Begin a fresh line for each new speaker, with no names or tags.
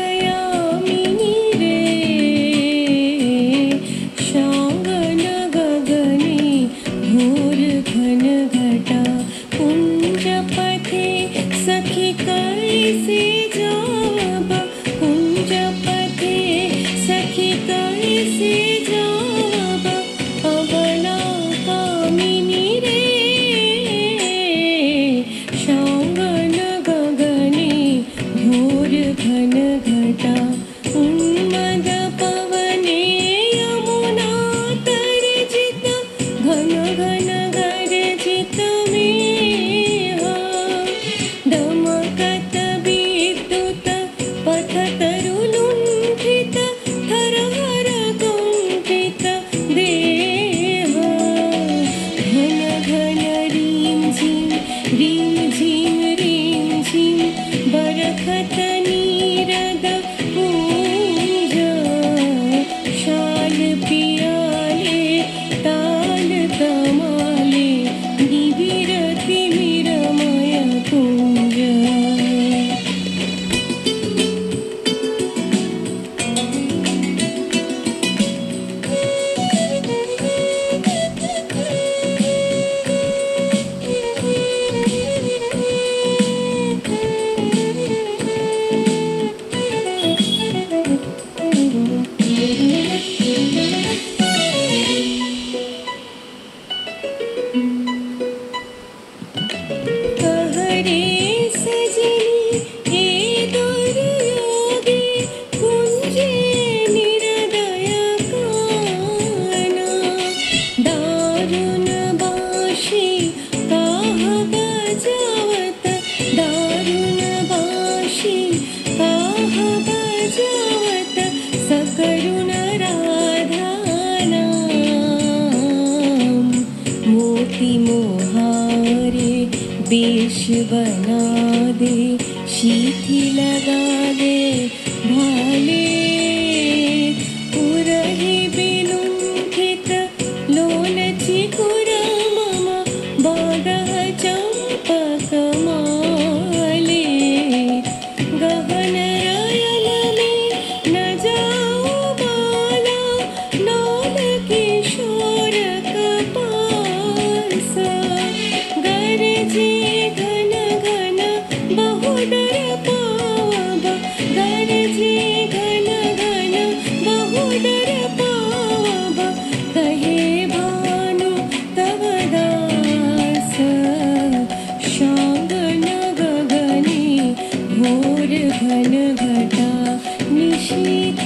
निशीथयामिनी रे शांगन गगने घोर घन घटा कुंजपथे सखी कैसे जाबा कुंजपथे सखी कैसे जाबा अबला कामिनी रे शांगन गगने घोर घन घटा उन्मद पवने यमुना तर्जित घन घन गर्जित मेहा दमकत विद्युत पथतरुलुण्ठित थरहर कुण्ठित देहा घन घन रीं झीं बरखत नीरद पूंज शाल पियाले ताल तमाले निबिड़ तिमिरमय कुंज कहरे सजनी हे दुर्योगी कुंजे निरदय काना दारुण बाशी काह बजावत दारुण बाशी काह बजावत सकरुण राधाना मोती मोहारे बेश बना दे शीथी लगा दे भाले उरही बिलुंठित लोलची कुरमम बागह चंपक माले गहन रयल में न जाओ बाला नाद किशोर कपासा गरजे घन घन बहुडर पावा गरजे घन घन बहुडर पावा कहे भानु तव दास शांगन गगने घोर घन घटा निशीथ